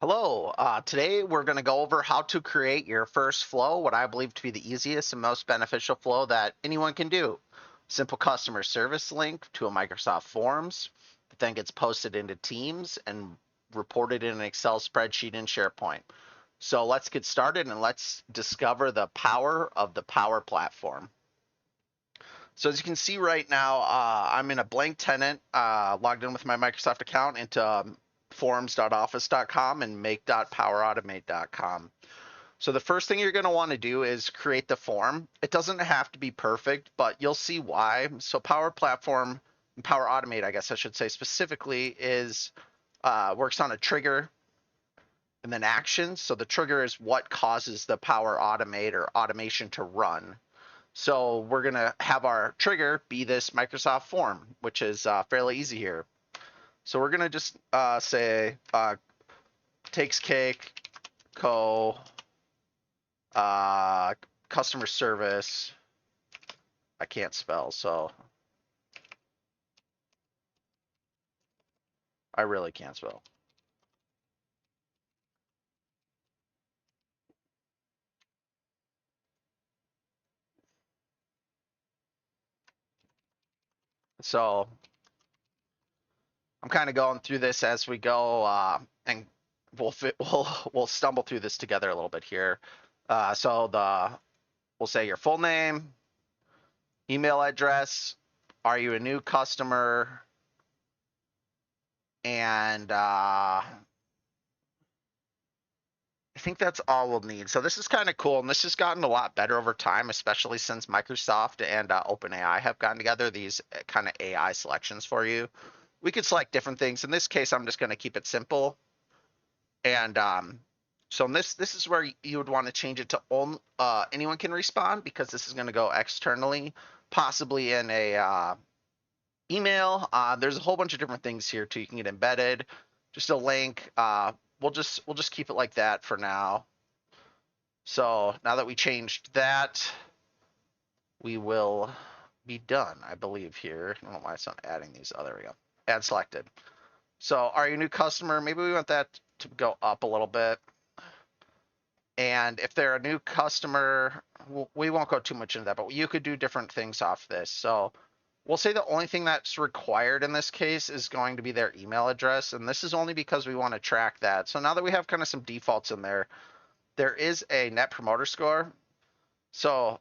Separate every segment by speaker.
Speaker 1: Hello, today we're going to go over how to create your first flow, what I believe to be the easiest and most beneficial flow that anyone can do. Simple customer service link to a Microsoft Forms that then gets posted into Teams and reported in an Excel spreadsheet in SharePoint. So let's get started and let's discover the power of the Power Platform. So as you can see right now, I'm in a blank tenant, logged in with my Microsoft account into forms.office.com and make.powerautomate.com. So the first thing you're going to want to do is create the form. It doesn't have to be perfect, but you'll see why. So Power Platform and Power Automate, I guess I should say specifically, is works on a trigger and then actions. So the trigger is what causes the Power Automate or automation to run. So we're going to have our trigger be this Microsoft form, which is fairly easy here. So we're going to just say takes cake, customer service. I can't spell, so I really can't spell. So I'm kind of going through this as we go, and we'll stumble through this together a little bit here. We'll say your full name, email address, are you a new customer, and I think that's all we'll need. So this is kind of cool, and this has gotten a lot better over time, especially since Microsoft and OpenAI have gotten together these kind of AI selections for you. We could select different things. In this case, I'm just going to keep it simple. And so this is where you would want to change it to anyone can respond, because this is going to go externally, possibly in a email. There's a whole bunch of different things here too. You can get embedded, just a link. We'll just keep it like that for now. So now that we changed that, we will be done, I believe here. I don't know why it's not adding these. Oh, there we go. Add selected. So are you a new customer? Maybe we want that to go up a little bit. And if they're a new customer, we won't go too much into that, but you could do different things off this. So we'll say the only thing that's required in this case is going to be their email address. And this is only because we want to track that. So now that we have kind of some defaults in there, there is a net promoter score. So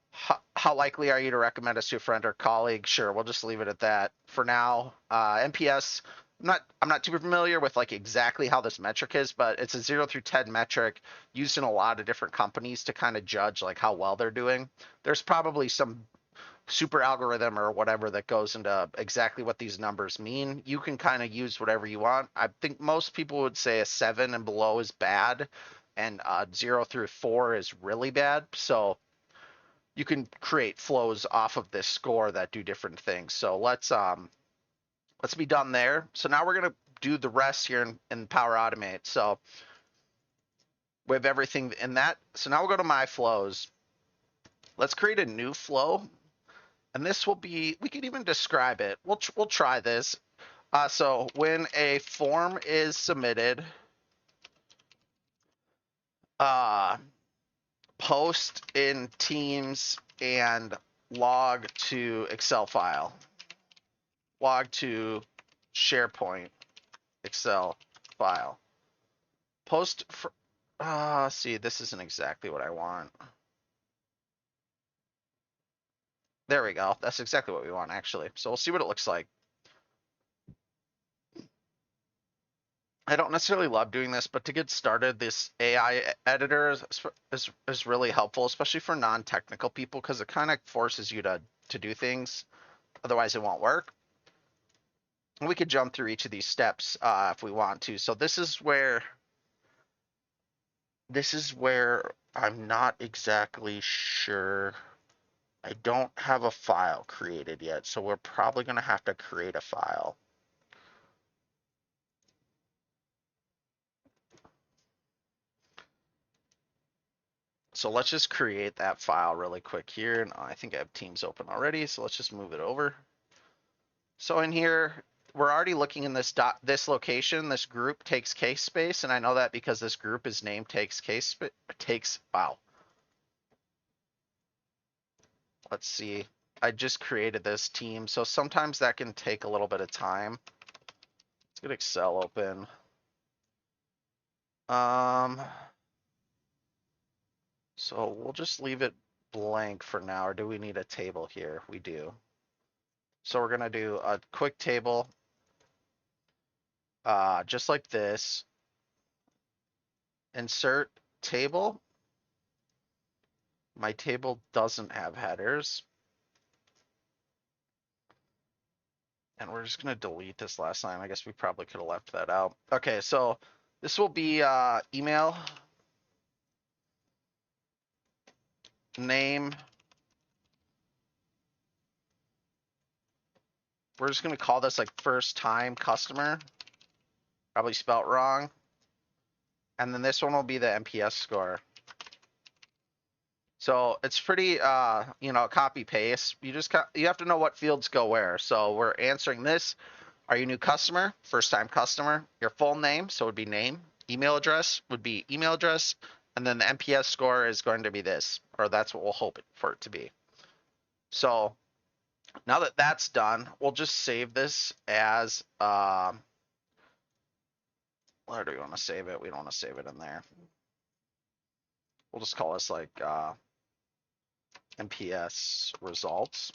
Speaker 1: how likely are you to recommend us to a friend or colleague? Sure, we'll just leave it at that for now. NPS, I'm not too familiar with like exactly how this metric is, but it's a 0 through 10 metric used in a lot of different companies to kind of judge like how well they're doing. There's probably some super algorithm or whatever that goes into exactly what these numbers mean. You can kind of use whatever you want. I think most people would say a 7 and below is bad, and 0 through 4 is really bad. So you can create flows off of this score that do different things. So let's be done there. So now we're gonna do the rest here in Power Automate. So we have everything in that. So now we'll go to My Flows. Let's create a new flow, and this will be, we could even describe it. We'll try this. So when a form is submitted, post in Teams and log to Excel file. Log to SharePoint Excel file. Post for, see, this isn't exactly what I want. There we go. That's exactly what we want, actually. So we'll see what it looks like. I don't necessarily love doing this, but to get started, this AI editor is really helpful, especially for non-technical people, because it kind of forces you to do things. Otherwise, it won't work. And we could jump through each of these steps if we want to. So this is where I'm not exactly sure. I don't have a file created yet, so we're probably going to have to create a file. So let's just create that file really quick here. And I think I have Teams open already, so let's just move it over. So in here, we're already looking in this location. This group takes case space, and I know that because this group is named wow. Let's see. I just created this team, so sometimes that can take a little bit of time. Let's get Excel open. So we'll just leave it blank for now, or do we need a table here? We do. So we're gonna do a quick table, just like this. Insert table. My table doesn't have headers. And we're just gonna delete this last line. I guess we probably could have left that out. Okay, so this will be email, name. We're just gonna call this like first time customer. Probably spelt wrong. And then this one will be the NPS score. So it's pretty, copy paste. You have to know what fields go where. So we're answering this. Are you a new customer? First time customer? Your full name, so it would be name. Email address would be email address. And then the NPS score is going to be this, or that's what we'll hope for it to be. So now that that's done, we'll just save this as, where do we want to save it? We don't want to save it in there. We'll just call this like NPS results.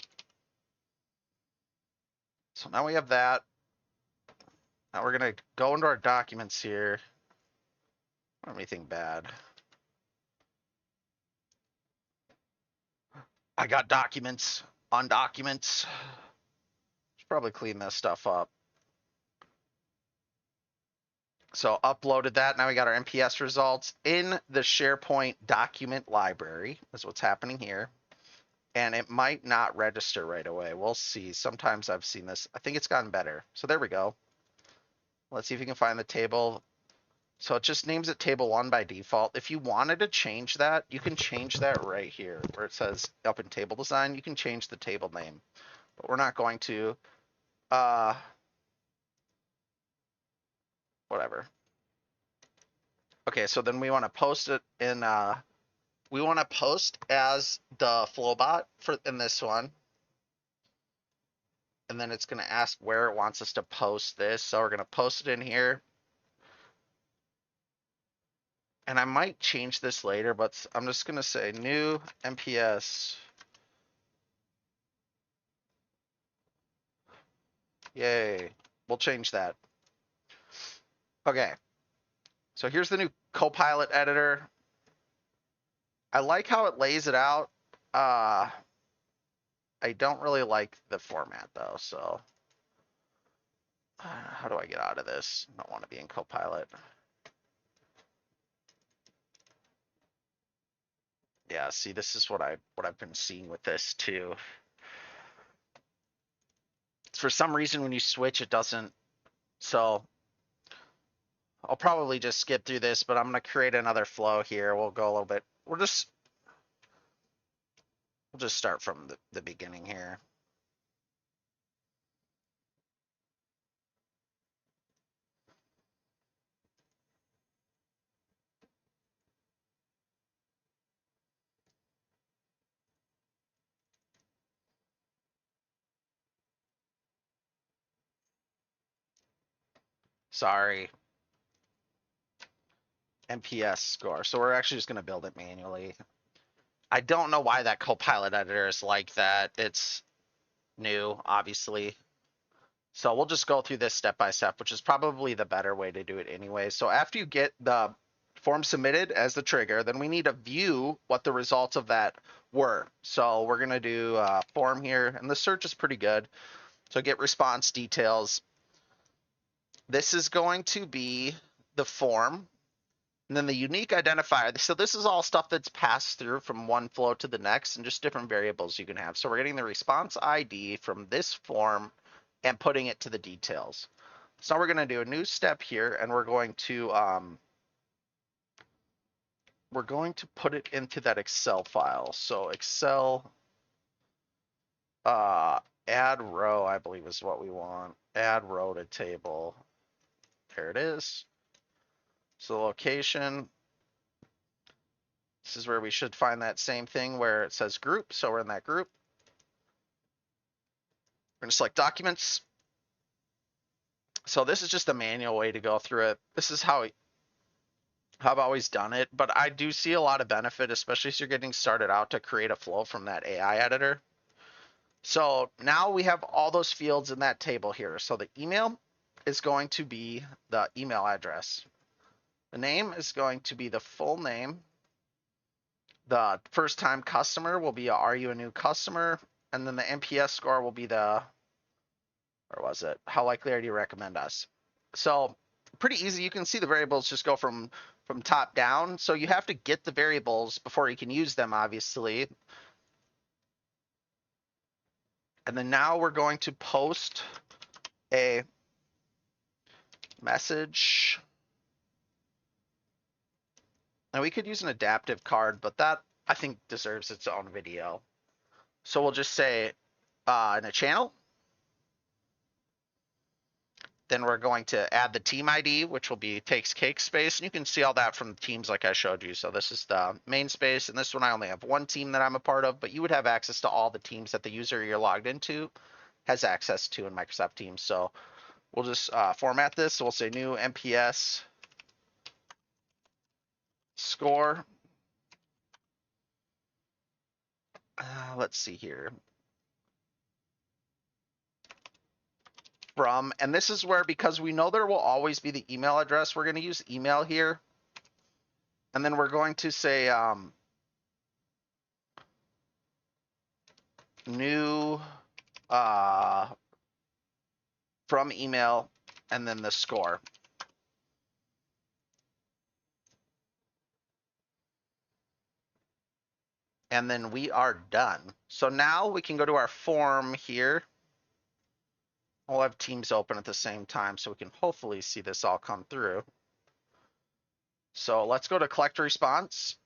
Speaker 1: So now we have that. Now we're going to go into our documents here. I don't have anything bad. I got documents on documents. Should probably clean this stuff up. So uploaded that. Now we got our NPS results in the SharePoint document library. That's what's happening here. And it might not register right away. We'll see. Sometimes I've seen this. I think it's gotten better. So there we go. Let's see if you can find the table. So it just names it table 1 by default. If you wanted to change that, you can change that right here where it says up in table design. You can change the table name, but we're not going to. Whatever. Okay, so then we want to post it in. We want to post as the Flowbot in this one. And then it's going to ask where it wants us to post this. So we're going to post it in here. And I might change this later, but I'm just going to say new NPS. Yay. We'll change that. Okay. So here's the new Copilot editor. I like how it lays it out. I don't really like the format though, so how do I get out of this? I don't want to be in Copilot. Yeah, see, this is what I've been seeing with this too. For some reason, when you switch, it doesn't. So I'll probably just skip through this, but I'm going to create another flow here. We'll go a little bit. We'll just start from the beginning here. Sorry. NPS score. So we're actually just going to build it manually. I don't know why that Copilot editor is like that. It's new, obviously. So we'll just go through this step by step, which is probably the better way to do it anyway. So after you get the form submitted as the trigger, then we need to view what the results of that were. So we're going to do a form here, and the search is pretty good. So get response details. This is going to be the form. And then the unique identifier. So this is all stuff that's passed through from one flow to the next and just different variables you can have. So we're getting the response ID from this form and putting it to the details. So we're going to do a new step here, and we're going to put it into that Excel file. So Excel add row, I believe, is what we want. add row to table. There it is. So location, this is where we should find that same thing where it says group. So we're in that group. We're gonna select documents. So this is just a manual way to go through it. This is how I've always done it, but I do see a lot of benefit, especially as you're getting started out, to create a flow from that AI editor. So now we have all those fields in that table here. So the email is going to be the email address. The name is going to be the full name. The first time customer will be are you a new customer? And then the NPS score will be the, or was it, how likely are you to recommend us? So pretty easy. You can see the variables just go from top down. So you have to get the variables before you can use them, obviously. And then now we're going to post a message. Now we could use an adaptive card, but that I think deserves its own video. So we'll just say in a channel. Then we're going to add the team ID, which will be takes cake space. And you can see all that from the teams like I showed you. So this is the main space. And this one I only have one team that I'm a part of, but you would have access to all the teams that the user you're logged into has access to in Microsoft Teams. So we'll just format this. So we'll say new NPS score. Let's see here. From, and this is where, because we know there will always be the email address, we're going to use email here. And then we're going to say new from email and then the score. And then we are done. So now we can go to our form here. We'll have Teams open at the same time so we can hopefully see this all come through. So let's go to collect response.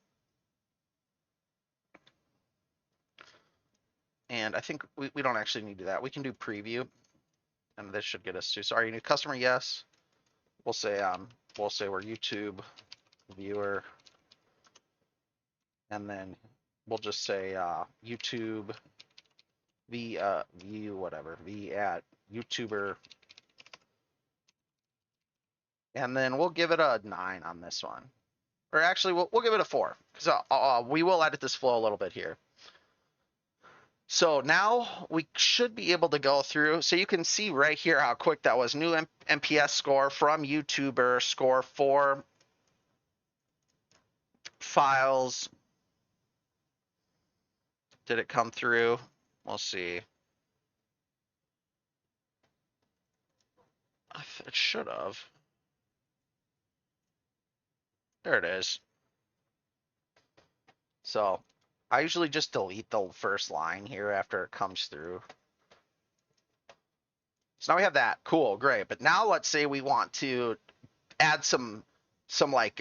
Speaker 1: And I think we don't actually need to do that. We can do preview. And this should get us to, so are you a new customer? Yes. We'll say we're YouTube viewer. And then we'll just say YouTube view whatever, v at YouTuber. And then we'll give it a 9 on this one. Or actually, we'll give it a 4 because we will edit this flow a little bit here. So now we should be able to go through. So you can see right here how quick that was. New NPS score from YouTuber, score 4 files. Did it come through? We'll see. It should have. There it is. So I usually just delete the first line here after it comes through. So now we have that. Cool, great. But now let's say we want to add some like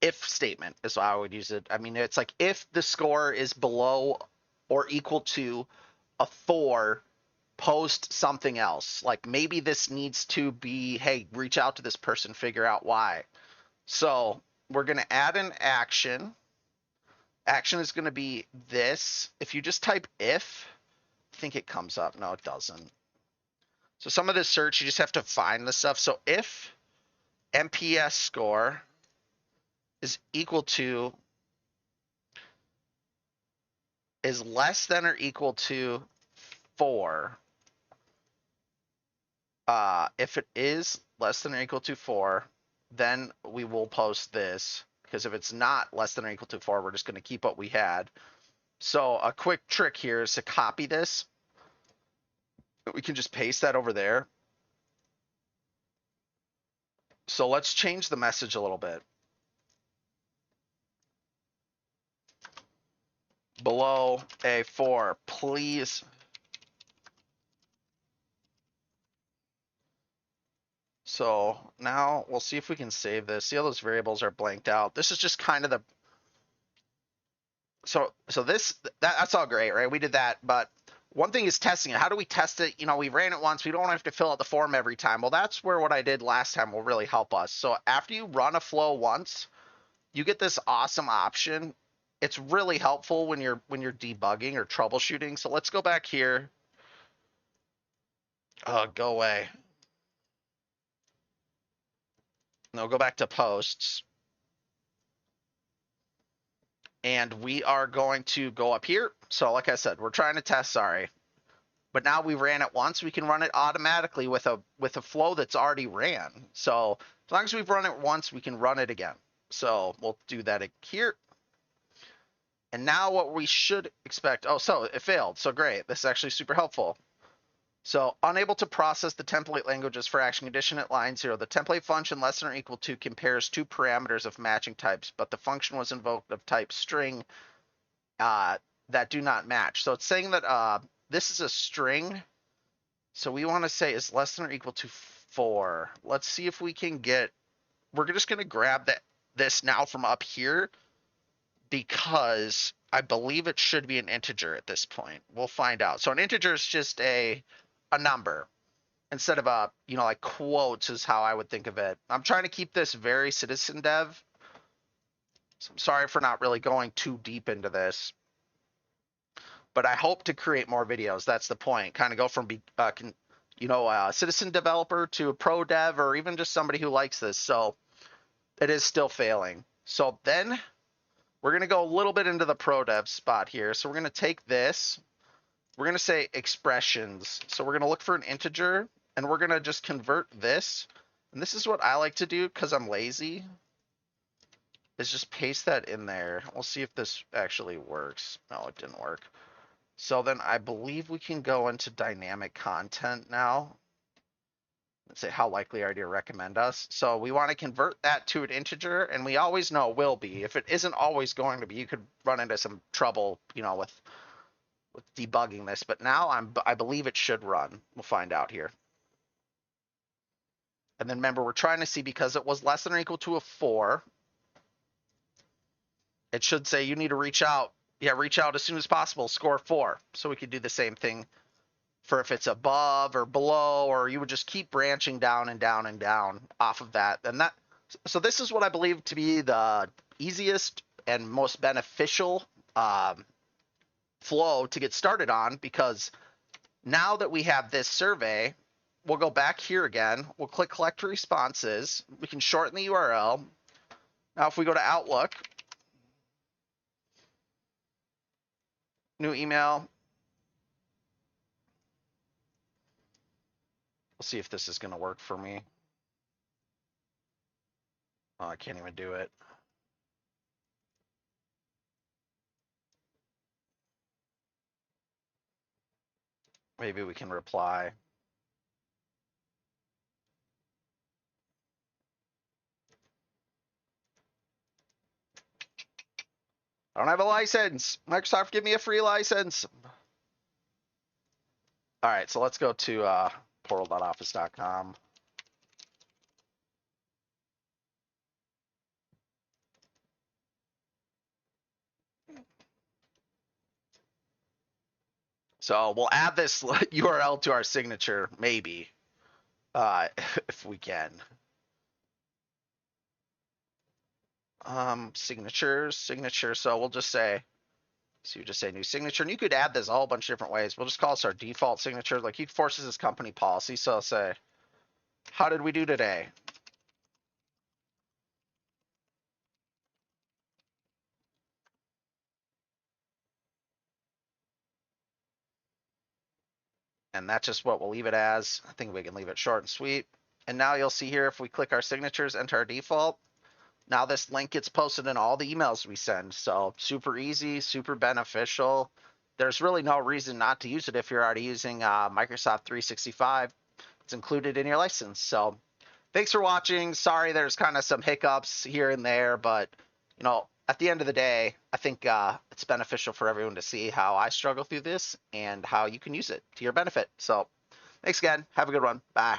Speaker 1: if statement is how I would use it. I mean, it's like if the score is below or equal to a 4, post something else. Like maybe this needs to be, hey, reach out to this person, figure out why. So we're going to add an action. Action is going to be this. If you just type if, I think it comes up. No, it doesn't. So some of this search, you just have to find the stuff. So if NPS score is equal to, is less than or equal to 4. If it is less than or equal to 4, then we will post this. Because if it's not less than or equal to 4, we're just going to keep what we had. So a quick trick here is to copy this. We can just paste that over there. So let's change the message a little bit. Below a 4, please. So now we'll see if we can save this. See how those variables are blanked out. This is just kind of the, so this, that's all great, right? We did that, but one thing is testing it. How do we test it? You know, we ran it once. We don't have to fill out the form every time. Well, that's where what I did last time will really help us. So after you run a flow once, you get this awesome option. It's really helpful when you're debugging or troubleshooting. So let's go back here. Go away. No, go back to posts. And we are going to go up here. So like I said, we're trying to test, sorry. But now we ran it once, we can run it automatically with a flow that's already ran. So as long as we've run it once, we can run it again. So we'll do that here. And now what we should expect, oh, so it failed. So great, this is actually super helpful. So unable to process the template languages for action condition at line 0. The template function less than or equal to compares two parameters of matching types, but the function was invoked of type string that do not match. So it's saying that this is a string. So we want to say is less than or equal to 4. Let's see if we can get, we're just going to grab this now from up here because I believe it should be an integer at this point. We'll find out. So an integer is just a number instead of a, you know, like quotes is how I would think of it. I'm trying to keep this very citizen dev. So I'm sorry for not really going too deep into this, but I hope to create more videos. That's the point. Kind of go from, you know, a citizen developer to a pro dev, or even just somebody who likes this. So it is still failing. So then we're going to go a little bit into the pro dev spot here. So we're going to take this. We're going to say expressions. So we're going to look for an integer, and we're going to just convert this. And this is what I like to do because I'm lazy, is just paste that in there. We'll see if this actually works. No, it didn't work. So then I believe we can go into dynamic content now. Let's say how likely are you to recommend us. So we want to convert that to an integer, and we always know it will be. If it isn't always going to be, you could run into some trouble, you know, with debugging this, but now I believe it should run. We'll find out here. And then remember, we're trying to see, because it was less than or equal to a 4, it should say you need to reach out. Yeah, reach out as soon as possible, score 4. So we could do the same thing for if it's above or below, or you would just keep branching down and down and down off of that. And that, so this is what I believe to be the easiest and most beneficial flow to get started on, because now that we have this survey, we'll go back here again. We'll click collect responses. We can shorten the URL. Now, if we go to Outlook, new email, we'll see if this is going to work for me. Oh, I can't even do it. Maybe we can reply. I don't have a license. Microsoft, give me a free license. All right, so let's go to portal.office.com. So we'll add this URL to our signature, maybe, if we can. Signature. So we'll just say, so you just say new signature, and you could add this a whole bunch of different ways. We'll just call this our default signature. Like, he forces his company policy. So I'll say, how did we do today? And that's just what we'll leave it as. I think we can leave it short and sweet. And now you'll see here, if we click our signatures, enter our default, now this link gets posted in all the emails we send. So super easy, super beneficial. There's really no reason not to use it if you're already using Microsoft 365. It's included in your license. So thanks for watching. Sorry, there's kind of some hiccups here and there, but you know, at the end of the day, I think it's beneficial for everyone to see how I struggle through this and how you can use it to your benefit. So thanks again. Have a good one. Bye.